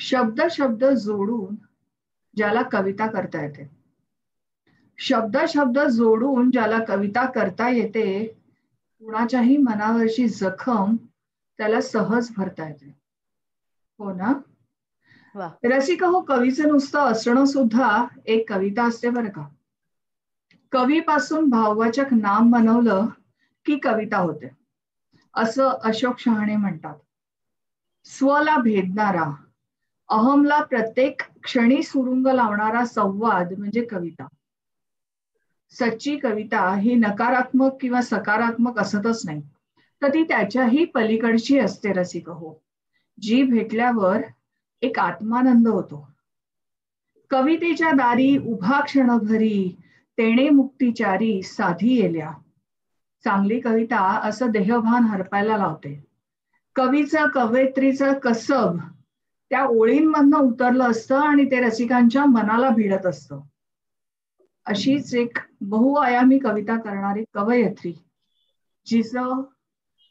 शब्द शब्द जोडून ज्याला कविता करता येते, शब्द शब्द जोडून ज्याला कविता करता येते, कुणाच्याही मनावरची जखम त्याला सहज भरता येते. हो ना? वा. रसिका हो, कवीचं नुसतं असणं सुद्धा एक कविता असते बरं का. कवीपासून भाववाचक नाम बनवलं की कविता होते, असं अशोक शहाणे म्हणतात. स्वला भेदणारा, अहमला प्रत्येक क्षणी सुरुंग लावणारा संवाद म्हणजे कविता. सच्ची कविता ही नकारात्मक किंवा सकारात्मक असतच नाही, तर ती त्याच्याही पलीकडची असते रसिका हो, जी भेटल्यावर एक आत्मानंद होतो. कवितेच्या दारी उभा क्षणभरी, तेणे मुक्तिचारी साधी येल्या. चांगली कविता असं देहभान हरपायला लावते. कवीचं कवयित्रीचं कसब त्या ओळींमधनं उतरलं असतं आणि ते रसिकांच्या मनाला भिडत असतं. अशीच एक बहुआयामी कविता करणारी कवयित्री, जिचं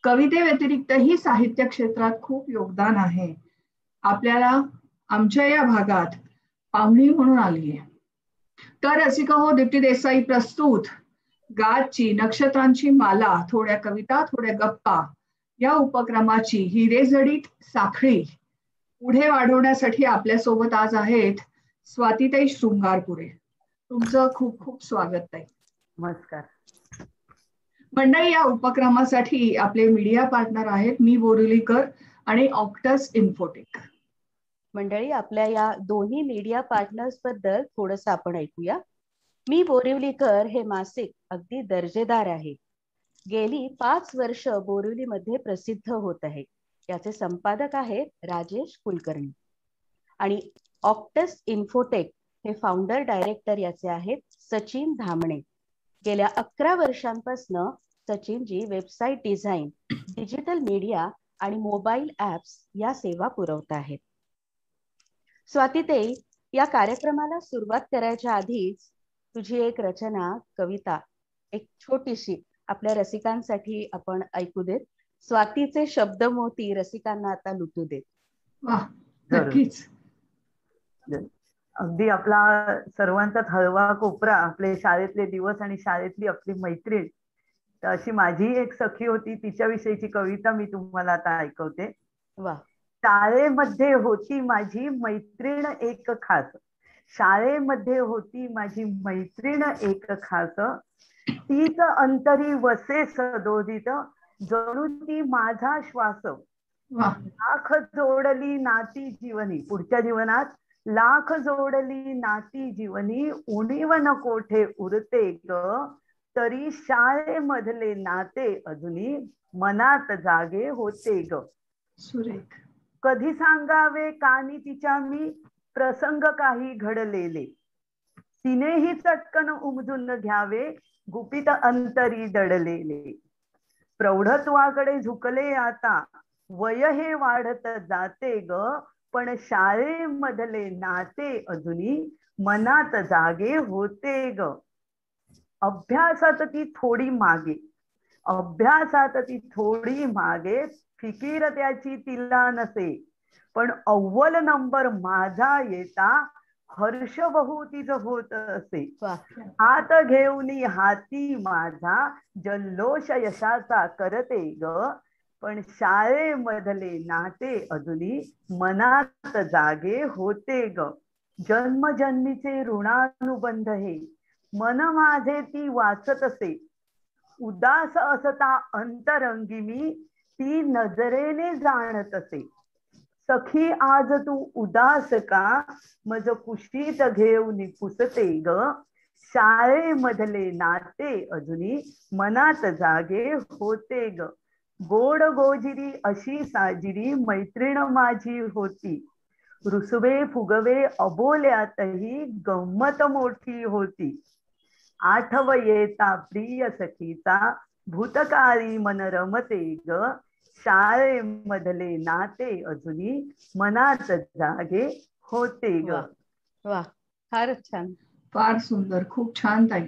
कवितेव्यतिरिक्तही साहित्य क्षेत्रात खूप योगदान आहे, आपल्याला आमच्या या भागात पाहुणी म्हणून आली आहे. तर रसिका हो, दीप्ती देसाई प्रस्तुत गाची नक्षत्रांची माला, थोड्या कविता थोड्या गप्पा या उपक्रमाची हिरेजडित साखळी पुढे वाढवण्यासाठी आपल्यासोबत आज आहेत स्वातीताई शृंगारपुरे. तुमचं खूप खूप स्वागत ताई. नमस्कार मंडळी. या उपक्रमासाठी आपले मीडिया पार्टनर आहेत मी बोरिवलीकर आणि ऑक्टस इन्फोटेक. मंडळी, आपल्या या दोन्ही मीडिया पार्टनर्स बद्दल थोडस आपण ऐकूया. मी बोरिवलीकर हे मासिक अगदी दर्जेदार आहे. गेली 5 वर्ष बोरिवलीमध्ये प्रसिद्ध होत आहे. याचे संपादक आहेत राजेश कुलकर्णी आणि ऑक्टस इन्फोटेक हे फाउंडर डायरेक्टर याचे आहेत सचिन धामणे. गेल्या 11 वर्षांपासून सचिनजी वेबसाईट डिझाईन, डिजिटल मीडिया आणि मोबाईल ऍप्स या सेवा पुरवत आहेत. स्वातीताई, या कार्यक्रमाला सुरुवात करायच्या आधीच तुझी एक रचना, कविता, एक छोटीशी आपल्या रसिकांसाठी आपण ऐकू देत. स्वातीचे शब्दमोती रसिकांना आता लुटू देत. वाह, नक्कीच. अगदी आपला सर्वांचाच हळवा कोपरा, आपले शाळेतले दिवस आणि शाळेतली आपली मैत्रीण. तर अशी माझी एक सखी होती, तिच्याविषयीची कविता मी तुम्हाला आता ऐकवते. वा. शाळेमध्ये होती माझी मैत्रीण एक खास, शाळेमध्ये होती माझी मैत्रीण एक खास, तीच अंतरी वसे सदोदित, जणू ती माझा श्वास. लाख जोडली नाती जीवनी, पुढच्या जीवनात लाख जोडली नाती जीवनी, उणीव न कोठे उरते ग, तरी शाळेमधले नाते अजूनही मनात जागे होते ग. सुरेख. कधी सांगावे कानी तिच्या मी प्रसंग काही घडलेले, तिनेही चटकन उमजून घ्यावे गुपित अंतरी दडलेले. प्रौढत्वाकडे झुकले आता, वय हे वाढत जाते ग, पण शाळेमधले नाते अजूनही मनात जागे होते ग. अभ्यासात ती थोडी मागे, अभ्यासात ती थोडी मागे, फिकीर त्याची तिला नसे, पण अव्वल नंबर माझा येता हर्ष बहु तिचं होत असे. हात घेऊन हाती माझा जल्लोष यशाचा करते ग, पण शाळेमधले नाते अजूनही मनात जागे होते ग. जन्मजन्मीचे ऋणानुबंध हे मन माझे ती वाचत असे, उदास असता अंतरंगी मी ती नजरेने जाणत असे. सखी आज तू उदास का, मज कुशीत घेऊन पुसते ग, शाळेमधले नाते अजूनही मनात जागे होते ग. गोड गोजिरी अशी साजिरी मैत्रीण माझी होती, रुसवे फुगवे अबोल्यातही गंमत मोठी होती. आठव येता प्रिय सखीचा भूतकाळी मन रमते ग, शाळेमधले नाते अजूनही मनात जागे होते ग. वा, फारच छान, फार सुंदर, खूप छान ताई.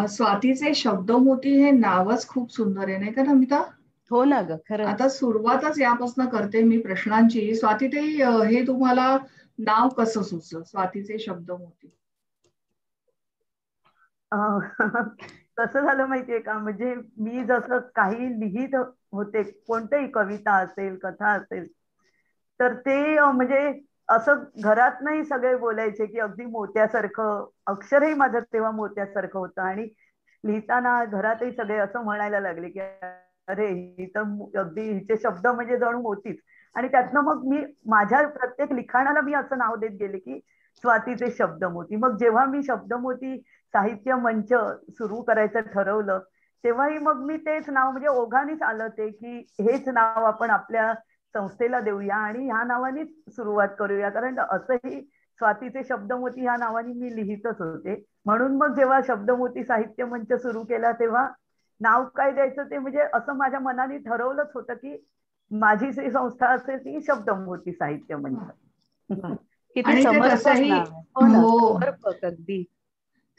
स्वातीचे शब्दमोती हे नावच खूप सुंदर आहे, नाही का नमिता? हो ना ग, खरंच. आता सुरुवातच यापासून करते मी प्रश्नांची. स्वातीताई, हे तुम्हाला नाव कसं सुचलं, स्वातीचे शब्द मोती? अं, कसं झालं माहितीये का, म्हणजे मी जसं काही लिहित होते, कोणतेही कविता असेल, कथा असेल, तर ते म्हणजे असं घरात नाही सगळे बोलायचे की अगदी मोत्यासारखं, अक्षरही माझं तेव्हा मोत्यासारखं होतं. आणि लिहिताना घरातही सगळे असं म्हणायला लागले की अरे ही तर अगदी हिचे शब्द म्हणजे जणू मोतीच. आणि त्यातनं मग मी माझ्या प्रत्येक लिखाणाला मी असं नाव देत गेले की स्वातीचे शब्दमोती. मग जेव्हा मी शब्दमोती साहित्य मंच सुरू करायचं ठरवलं, तेव्हाही मग मी तेच नाव, म्हणजे ओघानेच आलं ते की हेच नाव आपण आपल्या संस्थेला देऊया आणि ह्या नावानेच सुरुवात करूया. कारण असंही स्वातीचे शब्दमोती ह्या नावाने मी लिहितच होते. म्हणून मग जेव्हा शब्दमोती साहित्य मंच सुरू केला तेव्हा नाव काय द्यायचं ते म्हणजे असं माझ्या मनाने ठरवलंच होतं की माझी जी संस्था असेल ती शब्दमोती साहित्य मंच. किती आणि ते समर्पक तसंही, नाव आहे. हो ना, हो, समर्पक अगदी.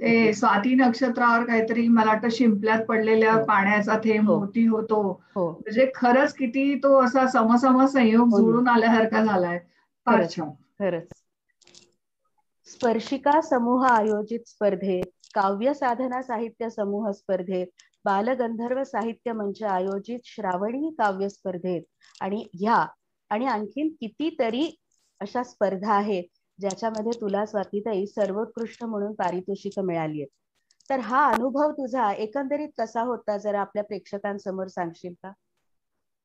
ते स्वाती नक्षत्रावर काहीतरी मला वाटतं शिंपल्यात पडलेल्या हो पाण्याचा थेंब हो मोती होतो. हो म्हणजे खरंच किती तो असा समसम संयोग हो ना, जुळून आल्यासारखा झालाय. फार खरंच छान. खरंच. स्पर्शिका समूह आयोजित स्पर्धेत, काव्य साधना साहित्य समूह स्पर्धेत, बालगंधर्व साहित्य मंच आयोजित श्रावणी काव्य स्पर्धेत आणि आणखीन कितीतरी अशा स्पर्धा आहेत ज्याच्यामध्ये तुला स्वातीताई सर्वोत्कृष्ट म्हणून पारितोषिक मिळाली आहेत. तर हा अनुभव तुझा एकंदरीत कसा होता, जरा आपल्या प्रेक्षकांसमोर सांगशील का?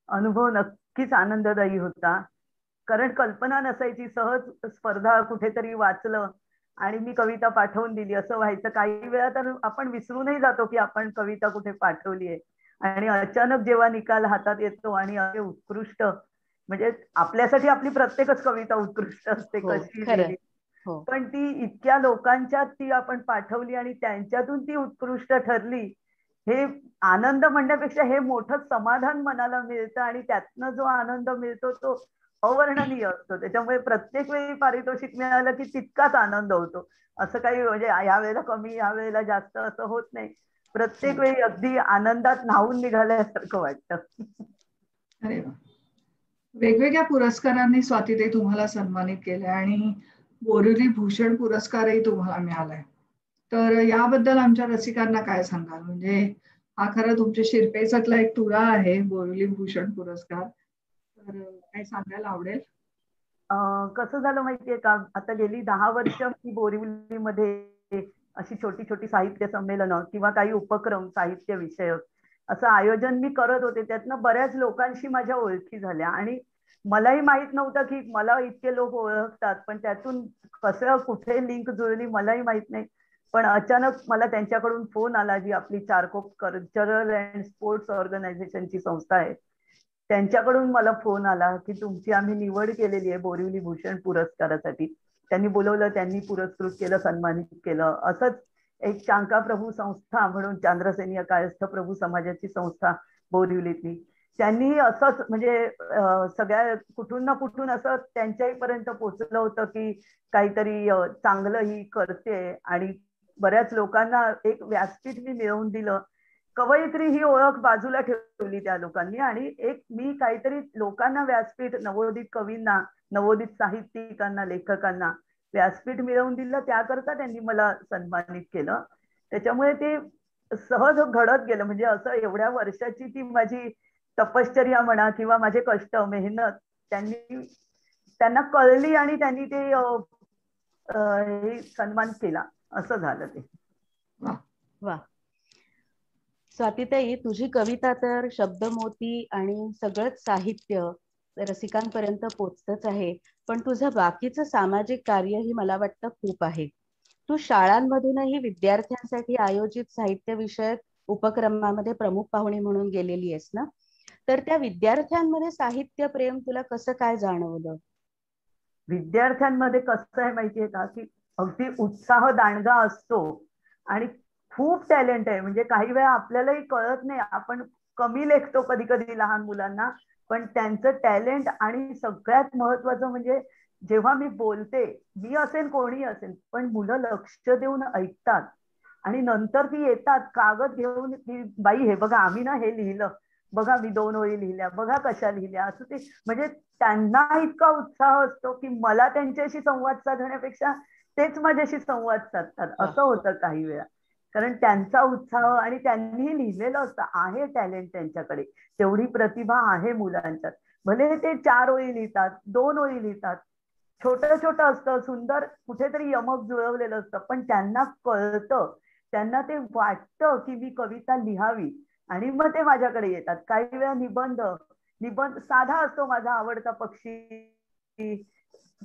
अनुभव नक्कीच आनंददायी होता. कारण कल्पना नसायची, सहज स्पर्धा कुठेतरी वाचलं आणि मी कविता पाठवून दिली असं व्हायचं. काही वेळा तर आपण विसरूनही जातो की आपण कविता कुठे पाठवली आहे. आणि अचानक जेव्हा निकाल हातात येतो आणि अरे उत्कृष्ट, म्हणजे आपल्यासाठी आपली प्रत्येकच कविता उत्कृष्ट असते हो, कशी खरं. लिहिली, हो पण ती इतक्या लोकांच्यात ती आपण पाठवली आणि त्यांच्यातून ती उत्कृष्ट ठरली. हे आनंद म्हणण्यापेक्षा हे मोठं समाधान मनाला मिळतं आणि त्यातनं जो आनंद मिळतो तो अवर्णनीय असतो. त्याच्यामुळे प्रत्येक वेळी पारितोषिक मिळालं की तितकाच आनंद होतो. असं काही म्हणजे या वेळेला कमी, या वेळेला जास्त असं होत नाही. प्रत्येक वेळी अगदी आनंदात न्हावून निघाल्यासारखं वाटतं. अरे वा. वेगवेगळ्या पुरस्कारांनी स्वातीताई तुम्हाला सन्मानित केलंय आणि बोरिवली भूषण पुरस्कारही तुम्हाला मिळालाय. तर याबद्दल आमच्या रसिकांना काय सांगाल? म्हणजे हा खरं तुमच्या शिरपेचातला एक तुरा आहे, बोरिवली भूषण पुरस्कार. तर काय सांगायला आवडेल? कसं झालं माहितीये का, आता गेली 10 वर्ष मी बोरिवलीमध्ये अशी छोटी छोटी साहित्य संमेलनं किंवा काही उपक्रम साहित्य विषयक असं आयोजन मी करत होते. त्यातनं बऱ्याच लोकांशी माझ्या ओळखी झाल्या आणि मलाही माहित नव्हतं की मला इतके लोक ओळखतात. पण त्यातून कसं कुठे लिंक जुळली मलाही माहित नाही. पण अचानक मला त्यांच्याकडून फोन आला, जी आपली चारकोप कल्चरल अँड स्पोर्ट्स ऑर्गनायझेशनची संस्था आहे, त्यांच्याकडून मला फोन आला की तुमची आम्ही निवड केलेली आहे बोरिवली भूषण पुरस्कारासाठी. त्यांनी बोलवलं, त्यांनी पुरस्कृत केलं, सन्मानित केलं. असंच एक चांका प्रभू संस्था म्हणून, चांद्रसेनीय कायस्थ प्रभू समाजाची संस्था बोरिवलीतली, त्यांनी असंच म्हणजे सगळ्या कुठून ना कुठून असं त्यांच्याही पर्यंत पोहोचलं होतं की काहीतरी चांगलं ही करते. आणि बऱ्याच लोकांना एक व्यासपीठ मी मिळवून दिलं. कवयित्री ही ओळख बाजूला ठेवली त्या लोकांनी आणि एक मी काहीतरी लोकांना व्यासपीठ, नवोदित कवींना, नवोदित साहित्यिकांना, लेखकांना व्यासपीठ मिळवून दिलं. त्याकरता त्यांनी मला सन्मानित केलं. त्याच्यामुळे ते सहज घडत गेलं. म्हणजे असं एवढ्या वर्षाची ती माझी तपश्चर्या म्हणा किंवा माझे कष्ट, मेहनत त्यांना कळली आणि त्यांनी ते हे सन्मान केला. असं झालं ते. वा. वा. स्वातीताई, तुझी कविता तर शब्दमोती आणि सगळंच साहित्य रसिकांपर्यंत पोचतच आहे, पण तुझं बाकीचं सामाजिक कार्यही मला वाटतं खूप आहे. तू शाळांमधूनही विद्यार्थ्यांसाठी आयोजित साहित्य विषयक उपक्रमामध्ये प्रमुख पाहुणी म्हणून गेलेली आहेस ना? तर त्या विद्यार्थ्यांमध्ये साहित्य प्रेम तुला कसं काय जाणवलं? विद्यार्थ्यांमध्ये कसं आहे माहितीये का, की अगदी उत्साह दांडगा असतो आणि खूप टॅलेंट आहे. म्हणजे काही वेळा आपल्यालाही कळत नाही, आपण कमी लेखतो कधी कधी लहान मुलांना, पण त्यांचं टॅलेंट आणि सगळ्यात महत्वाचं म्हणजे जेव्हा मी बोलते, मी असेल कोणी असेल, पण मुलं लक्ष देऊन ऐकतात आणि नंतर ती येतात कागद घेऊन की बाई हे बघा आम्ही ना हे लिहिलं, बघा मी 2 ओळी लिहिल्या, बघा कशा लिहिल्या, असं ते म्हणजे त्यांना इतका उत्साह असतो की मला त्यांच्याशी संवाद साधण्यापेक्षा तेच माझ्याशी संवाद साधतात, असं होतं काही वेळा. कारण त्यांचा उत्साह आणि त्यांनी लिहिलेलं असतं, आहे टॅलेंट त्यांच्याकडे, तेवढी प्रतिभा आहे मुलांच्यात. भले ते 4 ओळी लिहितात, 2 ओळी लिहितात, छोटं छोटं असतं, सुंदर कुठेतरी यमक जुळवलेलं असतं, पण त्यांना कळतं, त्यांना ते वाटतं की मी कविता लिहावी आणि मग ते माझ्याकडे येतात. काही वेळा निबंध निबंध साधा असतो, माझा आवडता पक्षी,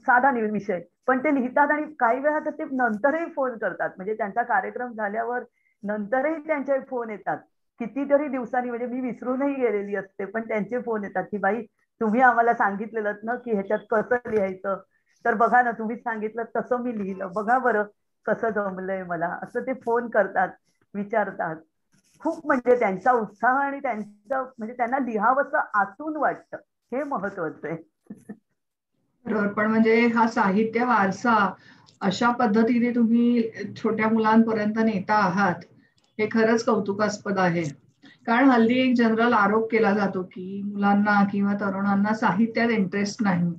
साधा विषय, पण ते लिहितात आणि काही वेळा तर ते नंतरही फोन करतात, म्हणजे त्यांचा कार्यक्रम झाल्यावर नंतरही त्यांचे फोन येतात कितीतरी दिवसांनी, म्हणजे मी विसरूनही गेलेली असते पण त्यांचे फोन येतात की बाई तुम्ही आम्हाला सांगितलेलं ना की ह्याच्यात कसं लिहायचं, तर बघा ना तुम्ही सांगितलं तसं मी लिहिलं, बघा बरं कसं जमलंय मला, असं ते फोन करतात, विचारतात. खूप म्हणजे त्यांचा उत्साह आणि त्यांचं म्हणजे त्यांना लिहावंसं आतून वाटतं, हे महत्वाचं आहे. बरोबर. पण म्हणजे हा साहित्य वारसा अशा पद्धतीने तुम्ही छोट्या मुलांपर्यंत नेता आहात, हे खरंच कौतुकास्पद आहे. कारण हल्ली एक जनरल आरोप केला जातो की मुलांना किंवा तरुणांना साहित्यात इंटरेस्ट नाही.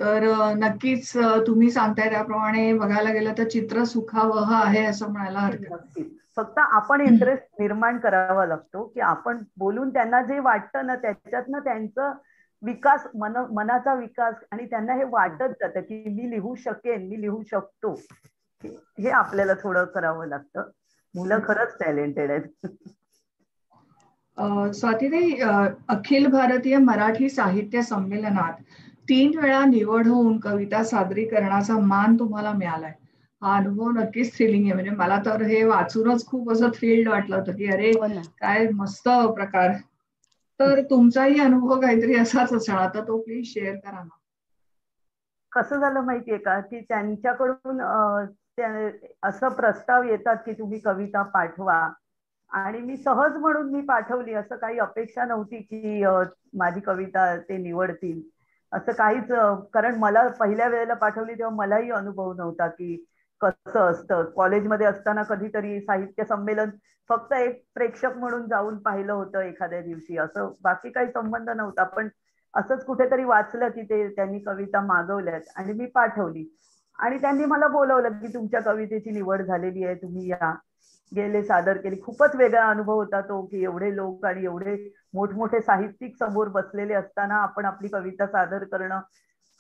तर नक्कीच तुम्ही सांगताय त्याप्रमाणे बघायला गेलं तर चित्र सुखावह आहे असं म्हणायला हरकत नाही. नक्कीच. फक्त आपण इंटरेस्ट निर्माण करावा लागतो, की आपण बोलून त्यांना जे वाटतं ना त्याच्यातनं त्यांचं विकास, मनाचा विकास, आणि त्यांना हे वाटत जातं की मी लिहू शकेन, मी लिहू शकतो, हे आपल्याला थोडं करावं लागतं. मुलं खरंच टॅलेंटेड आहेत. स्वातीताई, अखिल भारतीय मराठी साहित्य संमेलनात 3 वेळा निवड होऊन कविता सादरीकरणाचा मान तुम्हाला मिळालाय. हा अनुभव नक्कीच थ्रिलिंग आहे. म्हणजे मला तर हे वाचूनच खूप असं थ्रिल्ड वाटलं होतं की अरे हो ना. काय मस्त प्रकार. तर तुमचाही अनुभव काहीतरी असाच असणार, तर तो प्लीज शेअर करा ना. कसं झालं माहितीये का, की त्यांच्याकडून असं प्रस्ताव येतात की तुम्ही कविता पाठवा, आणि मी सहज म्हणून मी पाठवली, असं काही अपेक्षा नव्हती की माझी कविता ते निवडतील, असं काहीच. कारण मला पहिल्या वेळेला पाठवली तेव्हा मलाही अनुभव नव्हता की कसं असतं. कॉलेजमध्ये असताना कधीतरी साहित्य संमेलन फक्त एक प्रेक्षक म्हणून जाऊन पाहिलं होतं एखाद्या दिवशी, असं बाकी काही संबंध नव्हता. पण असंच कुठेतरी वाचलं की ते त्यांनी कविता मागवल्यात आणि मी पाठवली, आणि त्यांनी मला बोलवलं की तुमच्या कवितेची निवड झालेली आहे, तुम्ही या. गेले, सादर केली. खूपच वेगळा अनुभव होता तो, की एवढे लोक आणि एवढे मोठमोठे साहित्यिक समोर बसलेले असताना आपण आपली कविता सादर करणं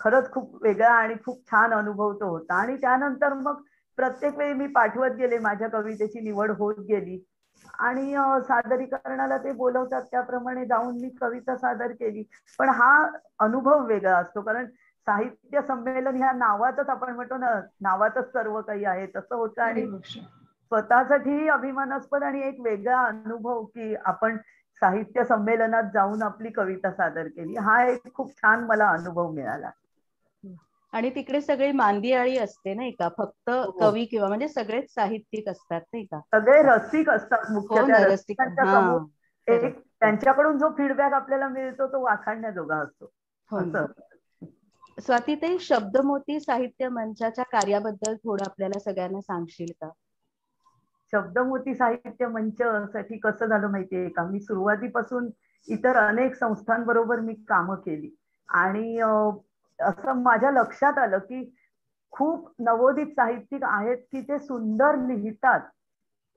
खरंच खूप वेगळा आणि खूप छान अनुभव तो होता. आणि त्यानंतर मग प्रत्येक वेळी मी पाठवत गेले, माझ्या कवितेची निवड होत गेली, आणि सादरीकरणाला ते बोलवतात त्याप्रमाणे जाऊन मी कविता सादर केली. पण हा अनुभव वेगळा असतो, कारण साहित्य संमेलन ह्या नावातच आपण म्हणतो ना, नावातच सर्व काही आहे तसं होतं, खरी आणि गोष्ट. स्वतःसाठी अभिमानास्पद आणि एक वेगळा अनुभव की आपण साहित्य संमेलनात जाऊन आपली कविता सादर केली, हा एक खूप छान मला अनुभव मिळाला. आणि तिकडे सगळी मांदियाळी असते नाही का, फक्त हो. कवी किंवा म्हणजे सगळेच साहित्यिक असतात नाही का. सगळे रसिक असतात, मुख्य हो त्या ना, रसिक. रसिकांच्या हा, समोर खरंय. एक त्यांच्याकडून जो फीडबॅक आपल्याला मिळतो तो वाखाणण्याजोगा असतो, हो ना. असं. स्वातीताई, शब्दमोती साहित्य मंचाच्या कार्याबद्दल थोडं आपल्याला सगळ्यांना सांगशील का? शब्दमोती साहित्य मंच साठी कसं झालं माहितीये का, मी सुरुवातीपासून इतर अनेक संस्थांबरोबर मी कामं केली, आणि असं माझ्या लक्षात आलं की खूप नवोदित साहित्यिक आहेत की ते सुंदर लिहितात,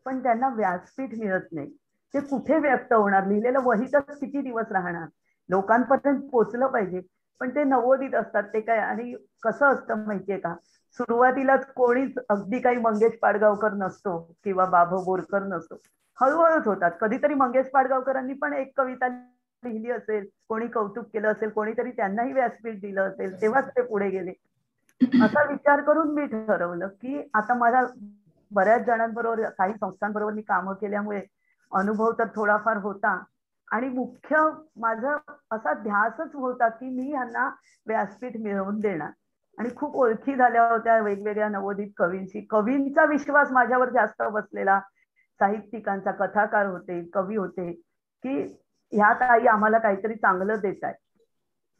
पण त्यांना व्यासपीठ मिळत नाही. ते कुठे व्यक्त होणार, लिहिलेलं वहीतच किती दिवस राहणार, लोकांपर्यंत पोचलं पाहिजे, पण ते नवोदित असतात ते काय. आणि कसं असतं माहितीये का, सुरुवातीलाच कोणीच अगदी काही मंगेश पाडगावकर नसतो किंवा बाभो बोरकर नसतो, हळूहळूच होतात. कधीतरी मंगेश पाडगावकरांनी पण एक कविता लिहिली असेल, कोणी कौतुक केलं असेल, कोणीतरी त्यांनाही व्यासपीठ दिलं असेल, तेव्हाच ते पुढे गेले. असा विचार करून मी ठरवलं की आता मला बऱ्याच जणांबरोबर, काही संस्थांबरोबर मी कामं केल्यामुळे अनुभव तर थोडाफार होता, आणि मुख्य माझा असा ध्यासच होता की मी ह्यांना व्यासपीठ मिळवून देणार. आणि खूप ओळखी झाल्या होत्या वेगवेगळ्या नवोदित कवींशी, कवींचा विश्वास माझ्यावर जास्त बसलेला, साहित्यिकांचा, कथाकार होते, कवी होते, की ह्या ताई आम्हाला काहीतरी चांगलं देत आहे.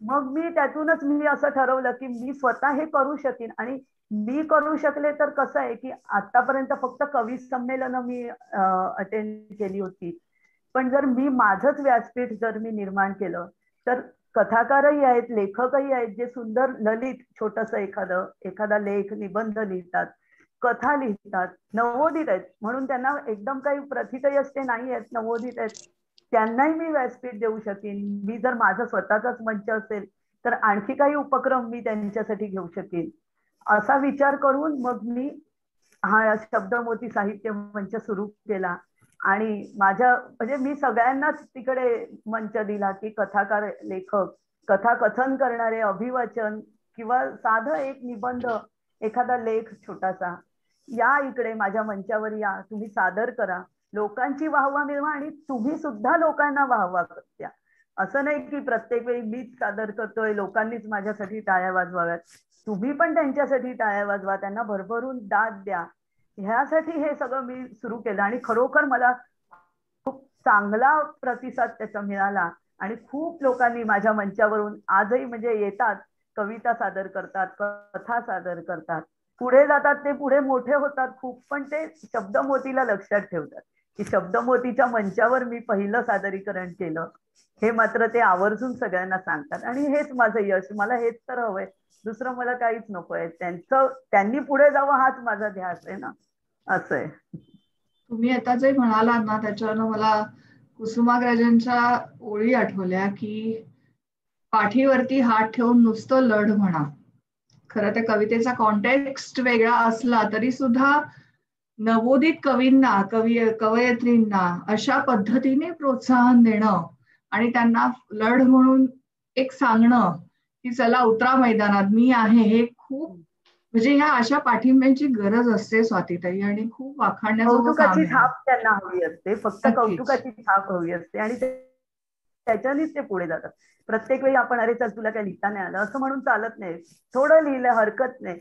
मग मी त्यातूनच मी असं ठरवलं की मी स्वतः हे करू शकेन, आणि मी करू शकले तर कसं आहे की आतापर्यंत फक्त कवी संमेलन मी अटेंड केली होती, पण जर मी माझंच व्यासपीठ जर मी निर्माण केलं तर कथाकारही आहेत, लेखकही आहेत जे सुंदर ललित छोटस एखादा लेख निबंध लिहितात, कथा लिहितात, नवोदित आहेत म्हणून त्यांना एकदम काही प्रथितयश ते नाही आहेत, नवोदित आहेत, त्यांनाही मी व्यासपीठ देऊ शकेन. मी जर माझा स्वतःचाच मंच असेल तर आणखी काही उपक्रम मी त्यांच्यासाठी घेऊ शकेन. असा विचार करून मग मी हा शब्दमोती साहित्य मंच सुरू केला. आणि माझ्या म्हणजे मी सगळ्यांनाच तिकडे मंच दिला की कथाकार, लेखक, कथाकथन करणारे, अभिवाचन किंवा साधं एक निबंध, एखादा लेख छोटासा, या इकडे माझ्या मंचावर या, तुम्ही सादर करा, लोकांची वाहवा मिळवा आणि तुम्ही सुद्धा लोकांना वाहवा द्या. असं नाही की प्रत्येक वेळी मीच सादर करतोय, लोकांनीच माझ्यासाठी टाळ्या वाजवाव्यात. तुम्ही पण त्यांच्यासाठी टाळ्या वाजवा, त्यांना भरभरून दाद द्या. ह्यासाठी हे सगळं मी सुरू केलं आणि खरोखर मला खूप चांगला प्रतिसाद त्याचा मिळाला. आणि खूप लोकांनी माझ्या मंचावरून आजही म्हणजे येतात, कविता सादर करतात, कथा सादर करतात, पुढे जातात, ते पुढे मोठे होतात खूप, पण ते शब्दमोतीला लक्षात ठेवतात की शब्दमोतीच्या मंचावर मी पहिलं सादरीकरण केलं. हे मात्र ते आवर्जून सगळ्यांना सांगतात आणि हेच माझं यश, मला हेच तर हवंय, दुसरं मला काहीच नकोय. त्यांनी पुढे जावं हाच माझा ध्यास आहे ना, असं आहे. तुम्ही आता जे म्हणालात ना त्याच्यावरनं मला कुसुमाग्रजांच्या ओळी आठवल्या की पाठीवरती हात ठेवून नुसतं लढ म्हणा. खरं त्या कवितेचा कॉन्टेक्स्ट वेगळा असला तरी सुद्धा नवोदित कवींना, कवयित्रींना अशा पद्धतीने प्रोत्साहन देणं आणि त्यांना लढ म्हणून एक सांगणं की चला उतरा मैदानात, मी आहे, हे खूप म्हणजे ह्या अशा पाठिंब्याची गरज असते स्वातीताई, आणि खूप वाखाणण्याजोगं काम कौतुकाची आहे. छाप त्यांना हवी असते, फक्त नक्कीच. कौतुकाची छाप हवी असते आणि त्याच्यानेच ते पुढे जातात. प्रत्येक वेळी आपण अरे चल तुला काय लिहिता नाही आलं असं म्हणून चालत नाही. थोडं लिहिलं हरकत नाही,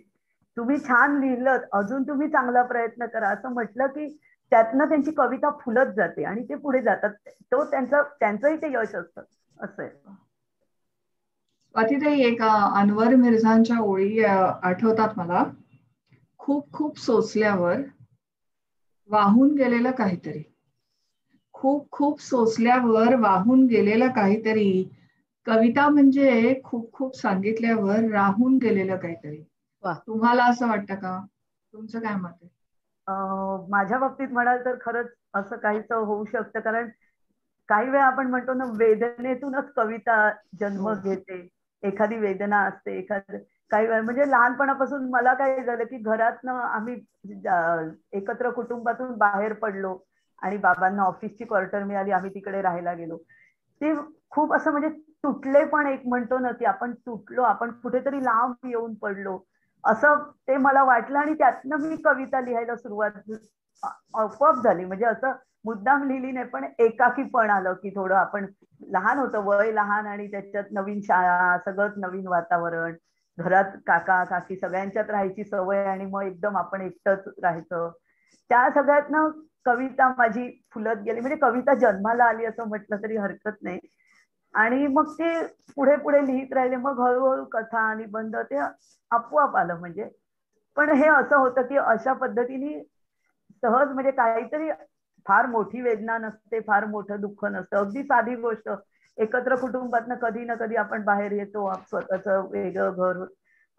तुम्ही छान लिहिलं, अजून तुम्ही चांगला प्रयत्न करा असं म्हटलं की त्यातनं त्यांची कविता फुलत जाते आणि ते पुढे जातात. तो त्यांचंही ते यश असतं. असं आहे. स्वातीताई, एक अनवर मिर्झांच्या ओळी आठवतात मला. खूप खूप सोसल्यावर वाहून गेलेलं काहीतरी, खूप खूप सोसल्यावर वाहून गेलेलं काहीतरी, कविता म्हणजे खूप खूप सांगितल्यावर राहून गेलेलं काहीतरी. तुम्हाला असं वाटतं का? तुमचं काय मत आहे? माझ्या बाबतीत म्हणाल तर खरंच असं काहीच होऊ शकतं. कारण काही वेळा आपण म्हणतो ना, वेदनेतूनच कविता जन्म घेते. एखादी वेदना असते, काही वेळा म्हणजे लहानपणापासून मला काय झालं की घरातनं आम्ही एकत्र कुटुंबातून बाहेर पडलो आणि बाबांना ऑफिसची क्वार्टर मिळाली, आम्ही तिकडे राहायला गेलो. ते खूप असं म्हणजे तुटले, पण एक म्हणतो ना की आपण तुटलो, आपण कुठेतरी लांब येऊन पडलो असं ते मला वाटलं आणि त्यातनं मी कविता लिहायला सुरुवात आपोआप झाली. म्हणजे असं मुद्दाम लिहिली नाही, पण एकाकीपण आलं की थोडं आपण लहान होतं, वय लहान आणि त्याच्यात नवीन शाळा, सगळंच नवीन वातावरण, घरात काका काकी सगळ्यांच्यात राहायची सवय आणि मग एकदम आपण एकटंच राहायचं. त्या सगळ्यातनं कविता माझी फुलत गेली, म्हणजे कविता जन्माला आली असं म्हटलं तरी हरकत नाही. आणि मग ते पुढे पुढे लिहित राहिले, मग हळूहळू कथा, निबंध ते आपोआप आलं. म्हणजे पण हे असं होतं की अशा पद्धतीने सहज म्हणजे काहीतरी फार मोठी वेदना नसते, फार मोठं दुःख नसतं, अगदी साधी गोष्ट, एकत्र कुटुंबातनं कधी ना कधी आपण बाहेर येतो, स्वतःचं वेगळं घर,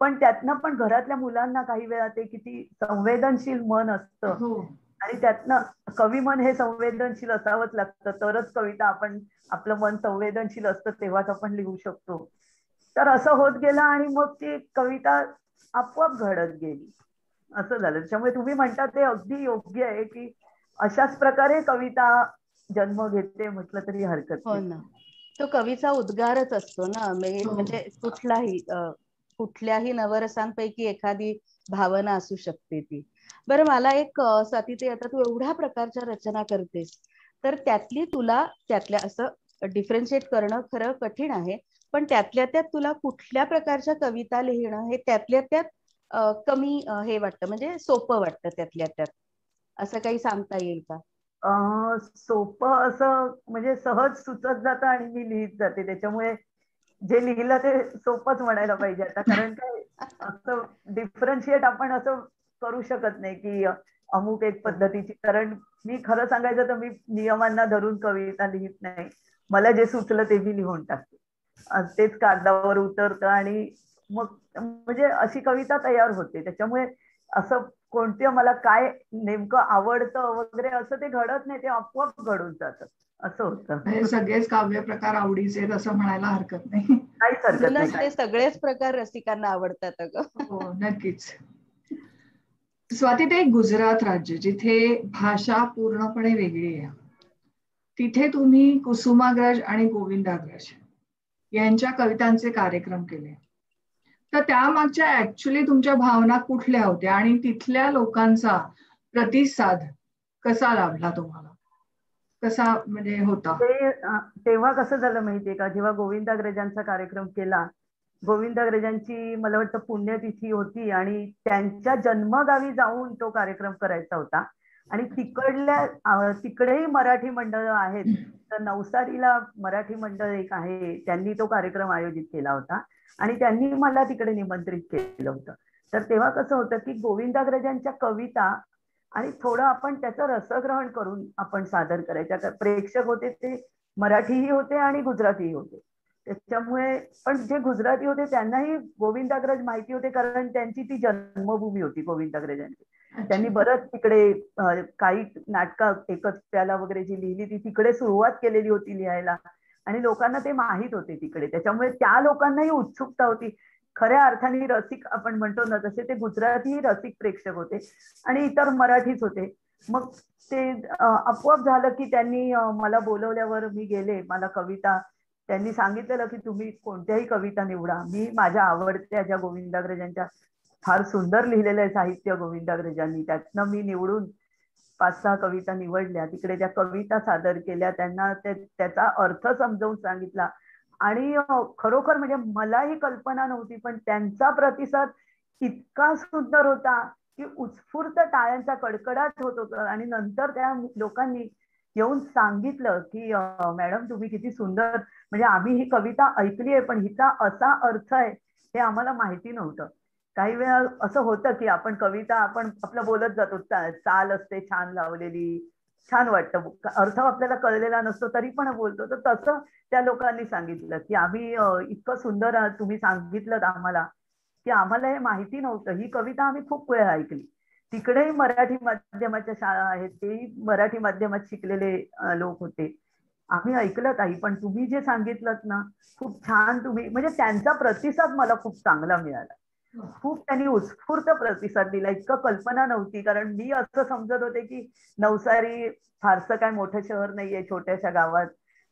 पण त्यातनं पण घरातल्या मुलांना काही वेळा ते किती संवेदनशील मन असतं आणि त्यातनं कवी मन हे संवेदनशील असावंच लागतं, तरच कविता आपण, आपलं मन संवेदनशील असतं तेव्हाच आपण लिहू शकतो. तर असं होत गेलं आणि मग ती कविता आपोआप घडत गेली, असं झालं. त्याच्यामुळे तुम्ही म्हणता ते अगदी योग्य आहे की अशाच प्रकारे कविता जन्म घेते म्हटलं तरी हरकत हो नाही. ना, तो कवीचा उद्गारच असतो ना, म्हणजे कुठल्याही नवरसांपैकी एखादी भावना असू शकते ती. बरं, मला एक स्वातीताई, आता तू एवढ्या प्रकारच्या रचना करतेस, तर त्यातल्या असं डिफरन्शिएट करणं खरं कठीण आहे, पण त्यातल्या त्यात तुला कुठल्या प्रकारच्या कविता लिहिणं हे त्यातल्या त्यात कमी हे वाटतं, म्हणजे सोपं वाटतं त्यातल्या त्यात, असं काही सांगता येईल का? सोपं असं म्हणजे सहज सुचत जातं आणि मी लिहित जाते, त्याच्यामुळे जे लिहिलं ते सोपंच म्हणायला पाहिजे आता. कारण काय असं डिफरन्शिएट आपण असं करू शकत नाही की अमुक एक पद्धतीची. कारण मी खरं सांगायचं तर मी नियमांना धरून कविता लिहित नाही. मला जे सुचलं ते मी लिहून टाकते. तेच कागदावर उतरतं आणि मग म्हणजे अशी कविता तयार होते. त्याच्यामुळे असं कोणतं मला काय नेमकं आवडतं वगैरे असं ते घडत नाही, ते आपोआप घडून जातं. असं होतं. हे सगळेच काव्य प्रकार आवडीचे आहेत असं म्हणायला हरकत नाही. काहीच हरकत म्हणूनच नाही. ते सगळेच प्रकार रसिकांना आवडतात अगं. हो नक्कीच. स्वाती, ते गुजरात राज्य जिथे भाषा पूर्णपणे वेगळी आहे, तिथे तुम्ही कुसुमाग्रज आणि गोविंदाग्रज यांच्या कवितांचे कार्यक्रम केले. तर त्यामागच्या ऍक्च्युली तुमच्या भावना कुठल्या होत्या आणि तिथल्या लोकांचा प्रतिसाद कसा लाभला तुम्हाला, कसा म्हणजे होता? तेव्हा कसं झालं माहितीये का, जेव्हा गोविंदाग्रजांचा कार्यक्रम केला, गोविंदाग्रजांची मला वाटतं पुण्यतिथी होती आणि त्यांच्या जन्मगावी जाऊन तो कार्यक्रम करायचा होता. आणि तिकडेही मराठी मंडळ आहेत. तर नवसारीला मराठी मंडळ एक आहे, त्यांनी तो कार्यक्रम आयोजित केला होता आणि त्यांनी मला तिकडे निमंत्रित केलं होतं. तर तेव्हा कसं होतं की गोविंदाग्रजांच्या कविता आणि थोडं आपण त्याचं रसग्रहण करून आपण सादर करायच्या. प्रेक्षक होते ते मराठीही होते आणि गुजरातीही होते. त्याच्यामुळे पण जे गुजराती होते त्यांनाही गोविंदाग्रज माहिती होते, कारण त्यांची ती जन्मभूमी होती गोविंदाग्रजांची. त्यांनी बरंच तिकडे काही नाटकं एकच प्याला वगैरे जी लिहिली ती तिकडे सुरुवात केलेली होती लिहायला आणि लोकांना ते माहीत होते तिकडे. त्याच्यामुळे त्या लोकांनाही उत्सुकता होती. खऱ्या अर्थाने रसिक आपण म्हणतो ना, तसे ते गुजराती रसिक प्रेक्षक होते आणि इतर मराठीच होते. मग ते आपोआप झालं की त्यांनी मला बोलवल्यावर मी गेले. मला कविता त्यांनी सांगितलेलं की तुम्ही कोणत्याही कविता निवडा. मी माझ्या आवडत्या ज्या गोविंदाग्रजांच्या फार सुंदर लिहिलेलं आहे साहित्य गोविंदाग्रजांनी, त्यातनं मी निवडून 5-6 कविता निवडल्या. तिकडे त्या कविता सादर केल्या, त्यांना त्याचा अर्थ समजावून सांगितला आणि खरोखर म्हणजे मलाही कल्पना नव्हती, पण त्यांचा प्रतिसाद इतका सुंदर होता की उत्स्फूर्त टाळ्यांचा कडकडाट होत होता. आणि नंतर त्या लोकांनी येऊन सांगितलं की मॅडम तुम्ही किती सुंदर, म्हणजे आम्ही ही कविता ऐकली आहे पण हिचा असा अर्थ आहे हे आम्हाला माहिती नव्हतं. काही वेळा असं होतं की आपण कविता आपण आपलं बोलत जातो, चाल असते छान लावलेली, छान वाटतं, अर्थ आपल्याला कळलेला नसतो तरी पण बोलतो. तर तसं त्या लोकांनी सांगितलं की आम्ही इतकं सुंदर तुम्ही सांगितलं आम्हाला की आम्हाला हे माहिती नव्हतं. ही कविता आम्ही खूप वेळा ऐकली. तिकडेही मराठी माध्यमाच्या शाळा आहेत, तेही मराठी माध्यमात शिकलेले लोक होते. आम्ही ऐकलं ताई, पण तुम्ही जे सांगितलं ना खूप छान, तुम्ही म्हणजे त्यांचा प्रतिसाद मला खूप चांगला मिळाला. खूप त्यांनी उत्स्फूर्त प्रतिसाद दिला. इतकं कल्पना नव्हती, कारण मी असं समजत होते की नवसारी फारसं काय मोठं शहर नाहीये, छोट्याशा गावात,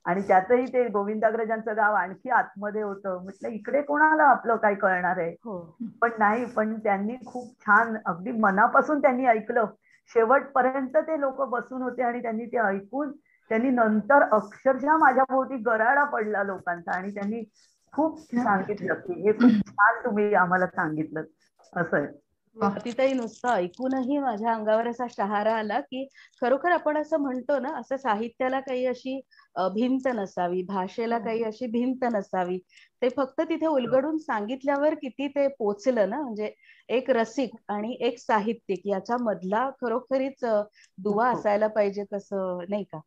आणि त्यातही ते गोविंदाग्रजांचं गाव आणखी आतमध्ये होतं. म्हटलं इकडे कोणाला आपलं काय कळणार आहे. पण नाही, पण त्यांनी खूप छान अगदी मनापासून त्यांनी ऐकलं. शेवटपर्यंत ते लोक बसून होते आणि त्यांनी ते ऐकून त्यांनी नंतर अक्षरशः माझ्या भोवती गराडा पडला लोकांचा आणि त्यांनी खूप सांगितलं की हे खूप छान तुम्ही आम्हाला सांगितलं. असं आहे. तिथेही नुसतं ऐकूनही माझ्या अंगावर असा शहारा आला की खरोखर आपण असं म्हणतो ना, असं साहित्याला काही अशी भिंत नसावी, भाषेला काही अशी भिंत नसावी. ते फक्त तिथे उलगडून सांगितल्यावर किती ते पोचलं ना. म्हणजे एक रसिक आणि एक साहित्यिक याच्या मधला खरोखरीच दुवा असायला पाहिजे, कसं नाही का.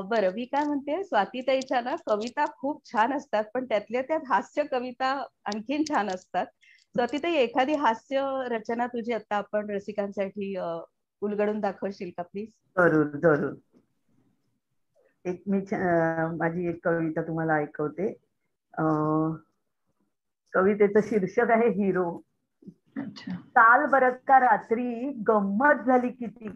बरं, मी काय म्हणते, स्वातीताईच्या ना कविता खूप छान असतात, पण त्यातल्या त्यात हास्य कविता आणखीन छान असतात. स्वातीताई, एखादी हास्य रचना तुझी आता आपण रसिकांसाठी उलगडून दाखवशील का प्लीज? जरूर जरूर. माझी एक कविता तुम्हाला ऐकवते. कवितेचं शीर्षक आहे हिरो. काल बरं का रात्री गंमत झाली किती,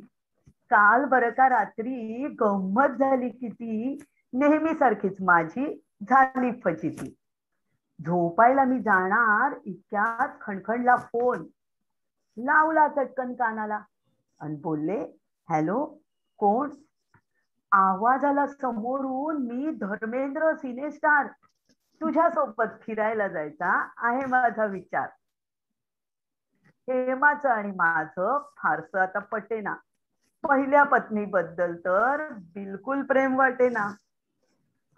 काल बरं का रात्री गंमत झाली किती, नेहमी सारखीच माझी झाली फजिती. झोपायला मी जाणार इतक्यात खणखणला फोन, लावला चटकन कानाला आणि बोलले हॅलो कोण. आवाज आला समोरून, मी धर्मेंद्र सिनेस्टार, तुझ्यासोबत फिरायला जायचा आहे माझा विचार. हेमाचं आणि माझं फारसं आता पटेना, पहिल्या पत्नीबद्दल तर बिलकुल प्रेम वाटेना.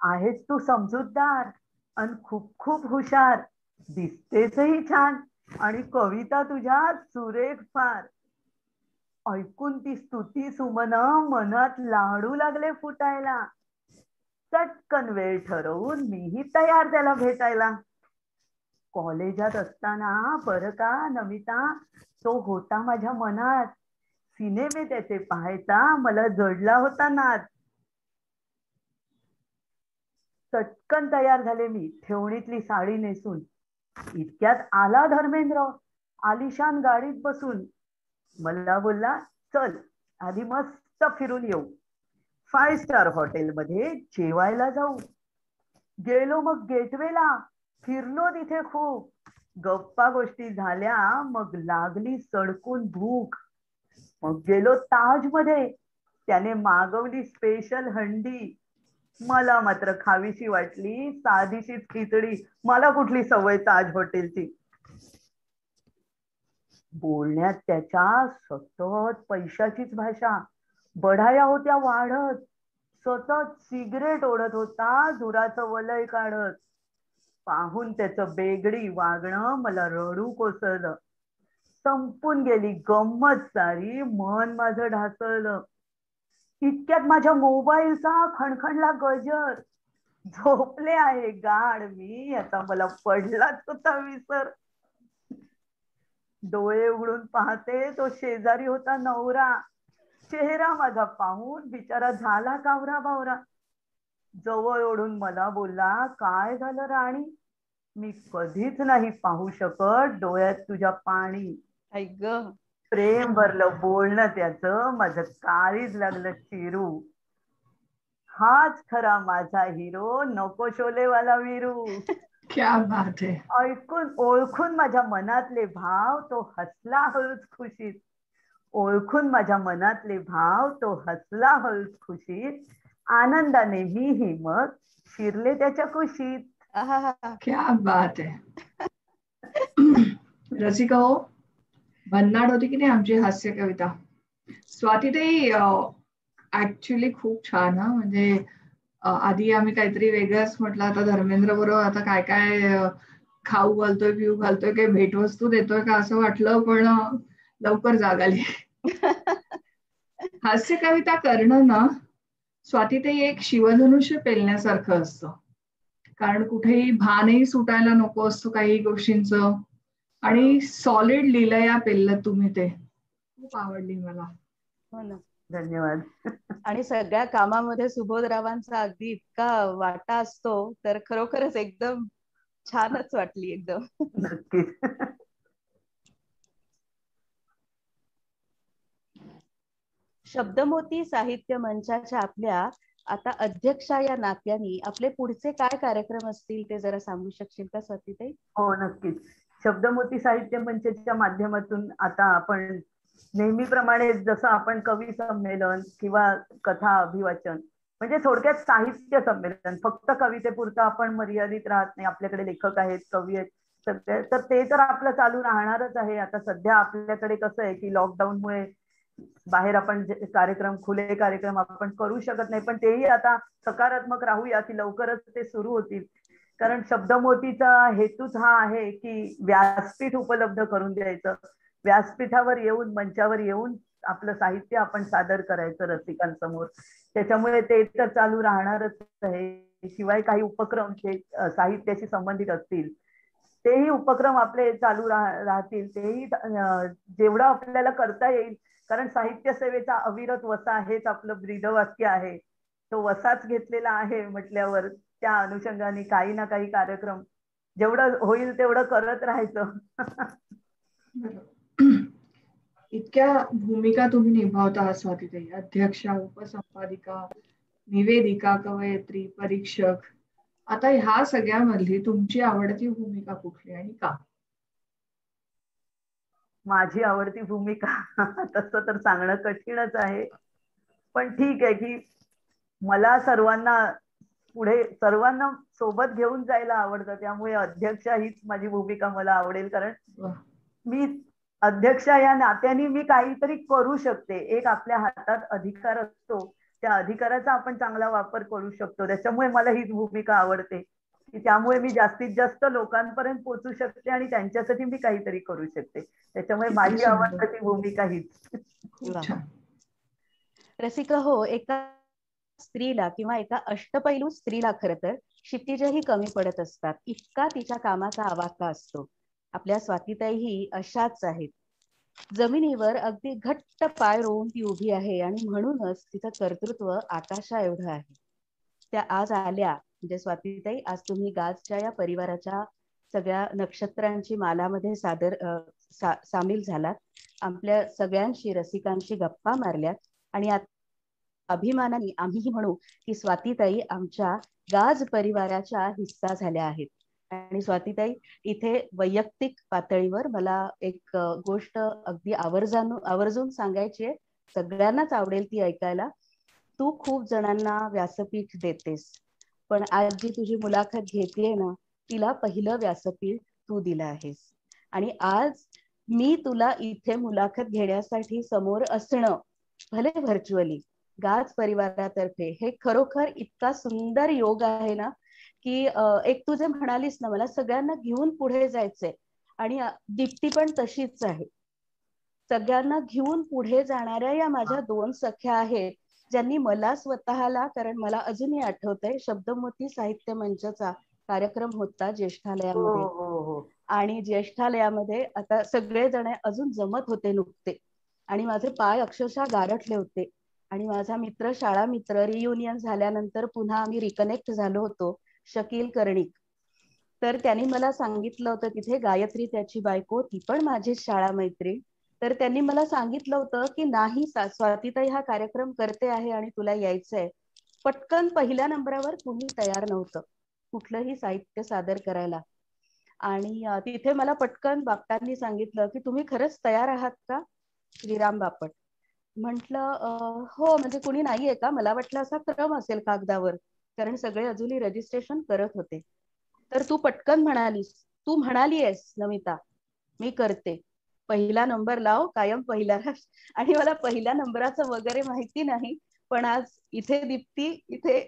आहेस तू समजूतदार आणि खूप खूप हुशार, दिसतेसही छान आणि कविता तुझ्या सुरेख फार. ऐकून ती स्तुती सुमन मनात लाडू लागले फुटायला. चटकन वेळ ठरवून मीही तयार त्याला भेटायला. कॉलेजात असताना बरं का नमिता, तो होता माझ्या मनात. सिनेमे त्याचे पाहायचा मला जडला होता नाद. चटकन तयार झाले मी ठेवणीतली साडी नेसून. इतक्यात आला धर्मेंद्र आलिशान गाडीत बसून. मला बोलला, चल आधी मस्त फिरून येऊ, 5 स्टार हॉटेलमध्ये जेवायला जाऊ. गेलो मग गेटवेला, फिरलो तिथे खूप. गप्पा गोष्टी झाल्या, मग लागली सडकून भूक. मग गेलो ताजमध्ये, त्याने मागवली स्पेशल हंडी. मला मात्र खावीशी वाटली साधीशीच खिचडी. मला कुठली सवय ताज हॉटेलची. बोलण्यात त्याच्या सतत पैशाचीच भाषा. बढाया होत्या वाढत. सतत सिगरेट ओढत होता धुराचं वलय काढत. पाहून त्याचं बेगडी वागणं मला रडू कोसळलं. संपून गेली गंमत सारी, मन माझं ढासळलं. इतक्यात माझ्या मोबाईलचा खणखणला गजर. झोपले आहे गाढ मी, याचा मला पडलाच होता विसर. डोळे उघडून पाहते तो शेजारी होता नवरा. चेहरा माझा पाहून बिचारा झाला कावरा बावरा. जवळ ओढून मला बोलला, काय झालं राणी, मी कधीच नाही पाहू शकत डोळ्यात तुझ्या पाणी. ऐक प्रेम भरलं बोलणं त्याचं माझं काळीज लागलं चिरू. हाच खरा माझा हिरो, नको शोलेवाला वीरू. क्या बात है. ऐकून ओळखून माझ्या मनातले भाव तो हसला हळूच खुशीत. ओळखून माझ्या मनातले भाव तो हसला हळूच खुशीत. आनंदाने मीही मग शिरले त्याच्या कुशीत. क्या बात है. रसिका हो, भन्नाट होती की नाही आमची हास्य कविता. स्वातीताई ऍक्च्युली खूप छान. म्हणजे आधी आम्ही काहीतरी वेगळंच म्हटलं, आता धर्मेंद्र बरोबर आता काय काय खाऊ घालतोय पिऊ घालतोय, काही भेटवस्तू देतोय का असं वाटलं, पण लवकर जाग आली. हास्य कविता करणं ना स्वातीताई एक शिवधनुष्य पेलण्यासारखं असतं. कारण कुठेही भानही सुटायला नको असतो काही गोष्टींचं. आणि सॉलिड लिहिलंया पेललं तुम्ही, ते खूप आवडली मला. हो ना, धन्यवाद. आणि सगळ्या कामामध्ये सुबोधरावांचा अगदी इतका वाटा असतो, तर खरोखरच एकदम छानच वाटली एकदम. नक्कीच. शब्दमोती साहित्य मंचाच्या आपल्या आता अध्यक्षा या नात्याने आपले पुढचे काय कार्यक्रम असतील ते जरा सांगू शकशील का स्वातीताई? हो नक्कीच. शब्दमोती साहित्य मंचाच्या माध्यमातून आता आपण नेहमीप्रमाणे जसं आपण कवी संमेलन किंवा कथा अभिवाचन, म्हणजे थोडक्यात साहित्य संमेलन, फक्त कवितेपुरतं आपण मर्यादित राहत नाही. आपल्याकडे लेखक आहेत, कवी आहेत सगळे, तर ते तर आपलं चालू राहणारच आहे. आता सध्या आपल्याकडे कसं आहे की लॉकडाऊनमुळे बाहेर आपण कार्यक्रम, खुले कार्यक्रम आपण करू शकत नाही, पण तेही आता सकारात्मक राहूया की लवकरच ते सुरू होतील. कारण शब्दमोतीचा हेतूच हा आहे की व्यासपीठ उपलब्ध करून द्यायचं. व्यासपीठावर येऊन, मंचावर येऊन आपलं साहित्य आपण सादर करायचं रसिकांसमोर. त्याच्यामुळे ते तर चालू राहणारच आहे. शिवाय काही उपक्रम जे साहित्याशी संबंधित असतील तेही उपक्रम आपले चालू राहतील. तेही जेवढं आपल्याला करता येईल, कारण साहित्य सेवेचा अविरत वसा हेच आपलं ब्रीदवाक्य आहे. तो वसाच घेतलेला आहे म्हटल्यावर त्या अनुषंगाने काही ना काही कार्यक्रम जेवढं होईल तेवढं करत राहायचं. इतक्या भूमिका तुम्ही निभावता स्वातीताई. अध्यक्षा, उपसंपादिका, निवेदिका, कवयित्री, परीक्षक. आता ह्या सगळ्यामधली तुमची आवडती भूमिका कुठली आणि का? माझी आवडती भूमिका तसं तर सांगणं कठीणच आहे, पण ठीक आहे की मला सर्वांना सोबत घेऊन जायला आवडतं. त्यामुळे अध्यक्षा हीच माझी भूमिका मला आवडेल. कारण मी अध्यक्षा या नात्याने मी काहीतरी करू शकते. एक आपल्या हातात अधिकार असतो, त्या अधिकाराचा आपण चांगला वापर करू शकतो. त्याच्यामुळे मला हीच भूमिका आवडते. की त्यामुळे मी जास्तीत जास्त लोकांपर्यंत पोहोचू शकते आणि त्यांच्यासाठी मी काहीतरी करू शकते. त्याच्यामुळे माझी आवडती भूमिका हीच. खूप छान. रसिका हो, एका स्त्रीला किंवा एका अष्टपैलू स्त्रीला खरं तर क्षितिजही कमी पडत असतात, इतका तिच्या कामाचा आवाका असतो. आपल्या स्वातीताईही अशाच आहेत. जमिनीवर अगदी घट्ट पाय रोवून ती उभी आहे आणि म्हणूनच तिचं कर्तृत्व आकाशा एवढं आहे. त्या आज आल्या म्हणजे स्वातीताई, आज तुम्ही गाजच्या या परिवाराच्या सगळ्या नक्षत्रांची मालामध्ये सामील झालात. आपल्या सगळ्यांशी रसिकांशी गप्पा मारल्यात आणि अभिमानाने आम्हीही म्हणू की स्वातीताई आमच्या गाज परिवाराच्या हिस्सा झाल्या आहेत. आणि स्वातीताई, इथे वैयक्तिक पातळीवर मला एक गोष्ट अगदी आवर्जून सांगायची आहे, सगळ्यांनाच आवडेल ती ऐकायला. तू खूप जणांना व्यासपीठ देतेस, पण आज जी तुझी मुलाखत घेतेय ना, तिला पहिलं व्यासपीठ तू दिलं आहेस. आणि आज मी तुला इथे मुलाखत घेण्यासाठी समोर असणं, भले व्हर्च्युअली, गाज परिवारातर्फे, हे खरोखर इतका सुंदर योग आहे ना, की एक तू जे म्हणालीस ना, मला सगळ्यांना घेऊन पुढे जायचंय, आणि दीप्ती पण तशीच आहे. सगळ्यांना घेऊन पुढे जाणाऱ्या या माझ्या 2 सख्या आहेत, ज्यांनी मला स्वतःला, कारण मला अजूनही आठवतंय, शब्दमोती साहित्य मंचचा कार्यक्रम होता ज्येष्ठालयामध्ये, आणि ज्येष्ठालयामध्ये आता सगळेजण अजून जमत होते नुकते, आणि माझे पाय अक्षरशः गारठले होते. आणि माझा मित्र, शाळा मित्र, रियुनियन झाल्यानंतर पुन्हा आम्ही रिकनेक्ट झालो होतो, शकील कर्णिक. तर त्यांनी मला सांगितलं होतं, तिथे गायत्री त्याची बायको, ती पण माझी शाळा मैत्रीण, तर त्यांनी मला सांगितलं होतं की नाही स्वातीताई हा कार्यक्रम करते आहे आणि तुला यायचंय. पटकन पहिल्या नंबरावर कुणी तयार नव्हतं कुठलंही साहित्य सादर करायला. आणि तिथे मला पटकन बापटांनी सांगितलं की तुम्ही खरंच तयार आहात का, श्रीराम बापट. म्हटलं हो, म्हणजे कुणी नाहीये का, मला वाटलं असा क्रम असेल कागदावर, कारण सगळे अजूनही रजिस्ट्रेशन करत होते. तर तू पटकन म्हणालीस, तू म्हणालीयस नमिता मी करते, पहिला नंबर लाव, कायम पहिला. आणि मला पहिल्या नंबराचं वगैरे माहिती नाही, पण आज इथे दीप्ती, इथे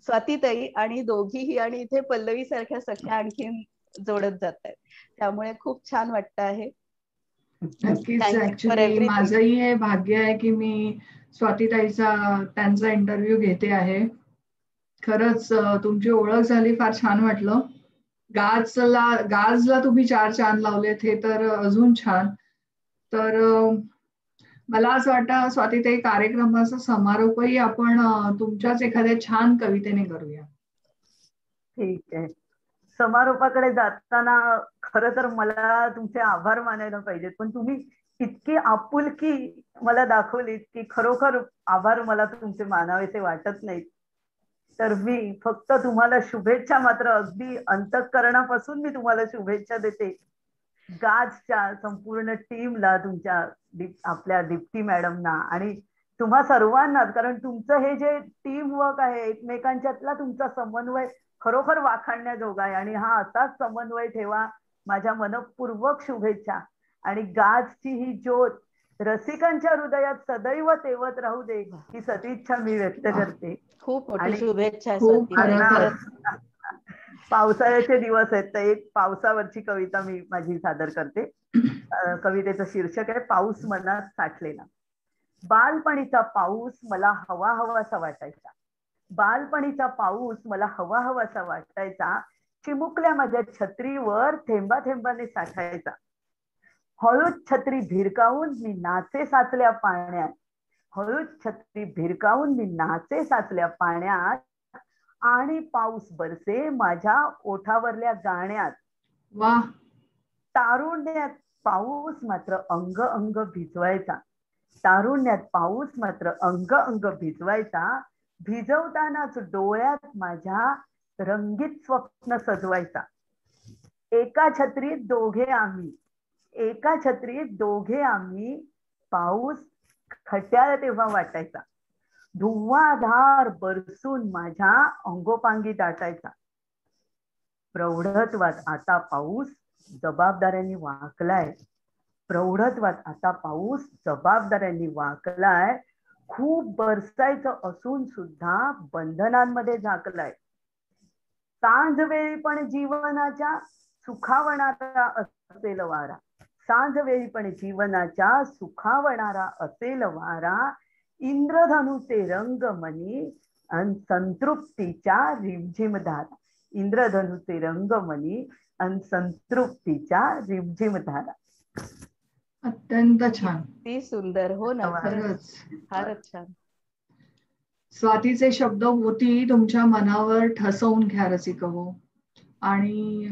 स्वातीताई, आणि दोघीही, आणि इथे पल्लवी सारख्या सख्या आणखीन जोडत जात आहेत, त्यामुळे खूप छान वाटतं आहे. नक्कीच. ऍक्च्युली माझंही हे भाग्य आहे की मी स्वातीताईचा त्यांचा इंटरव्ह्यू घेते आहे. खरंच तुमची ओळख झाली, फार छान वाटलं. गाजला तुम्ही 4 चांद लावलेत, हे तर अजून छान. तर मला असं वाटतं स्वातीताई, कार्यक्रमाचा समारोपही आपण तुमच्याच एखाद्या छान कवितेने करूया. ठीक आहे. समारोपाकडे जाताना खरं तर मला तुमचे आभार मानायला पाहिजेत, पण तुम्ही इतकी आपुलकी मला दाखवलीत की खरोखर आभार मला तुमचे मानावेसे वाटत नाहीत. तर मी फक्त तुम्हाला शुभेच्छा, मात्र अगदी अंतःकरणापासून मी तुम्हाला शुभेच्छा देते. गाजच्या संपूर्ण टीमला, तुमच्या आपल्या दीप्ती मॅडमना आणि तुम्हा सर्वांनाच, कारण तुमचं हे जे टीम वर्क आहे, एकमेकांच्यातला तुमचा समन्वय खरोखर वाखाणण्याजोगा आहे, आणि हा असाच समन्वय ठेवा. माझ्या मनपूर्वक शुभेच्छा. आणि गाजची ही ज्योत रसिकांच्या हृदयात सदैव तेवत राहू दे, ही सदिच्छा मी व्यक्त करते. खूप मोठी शुभेच्छा. पावसाळ्याचे दिवस आहेत, तर एक पावसावरची कविता मी माझी सादर करते. कवितेचं शीर्षक आहे पाऊस मनात साठलेला. बालपणीचा पाऊस मला हवा हवासा वाटायचा, बालपणीचा पाऊस मला हवा हवासा वाटायचा, चिमुकल्या माझ्या छत्रीवर थेंबा थेंबाने साठायचा. हळूच छत्री भिरकावून मी नाचे साचल्या पाण्यात, हळूच छत्री भिरकावून मी नाचे साचल्या पाण्यात, आणि पाऊस बरसे माझ्या ओठावरल्या गाण्यात. वा. तारुण्यात पाऊस मात्र अंग अंग भिजवायचा, तारुण्यात पाऊस मात्र अंग अंग भिजवायचा, भिजवतानाच डोळ्यात माझ्या रंगीत स्वप्न सजवायचा. एका छत्रीत दोघे आम्ही, एका छत्रीत दोघे आम्ही, पाऊस खट्याळ तेव्हा वाटायचा, धुव्वाधार बरसून माझ्या अंगोपांगी दाटायचा. प्रौढत्वात आता पाऊस जबाबदाऱ्यांनी वाकलाय, प्रौढत्वात आता पाऊस जबाबदाऱ्यांनी वाकलाय, खूप बरसायचं असून सुद्धा बंधनांमध्ये झाकलाय. सांज वेळी पण जीवनाच्या सुखावणारा असेल वारा, सांज वेळी पण जीवनाच्या सुखावणारा असेल वारा, इंद्रधनुचे रंग मनी अन संतृप्तीच्या रिमझिम धारा, इंद्रधनुचे रंग मनी अन संतृप्तीच्या रिमझिम धारा. अत्यंत छान. ती सुंदर. हो ना, खरंच फारच छान. स्वातीचे शब्द मोती तुमच्या मनावर ठसवून घ्या रसिक हो. आणि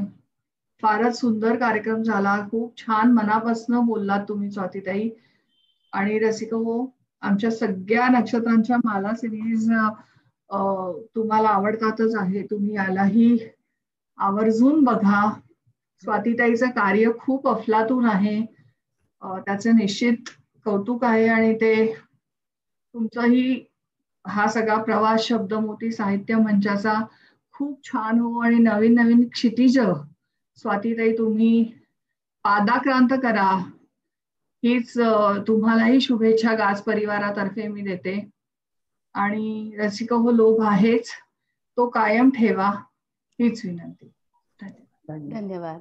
फारच सुंदर कार्यक्रम झाला. खूप छान मनापासून बोललात तुम्ही स्वातीताई. आणि रसिक हो, आमच्या सगळ्या नक्षत्रांच्या माला सिरीज तुम्हाला आवडतातच आहे. तुम्ही यालाही आवर्जून बघा. स्वातीताईचं कार्य खूप अफलातून आहे. त्याचं निश्चित कौतुक आहे. आणि ते तुमचाही हा सगळा प्रवास शब्दमोती साहित्य मंचाचा खूप छान हो. आणि नवीन नवीन क्षितिज स्वातीताई तुम्ही पादाक्रांत करा, हीच तुम्हालाही शुभेच्छा गाज परिवारातर्फे मी देते. आणि रसिक हो, लोभ आहेच तो कायम ठेवा हीच विनंती. धन्यवाद.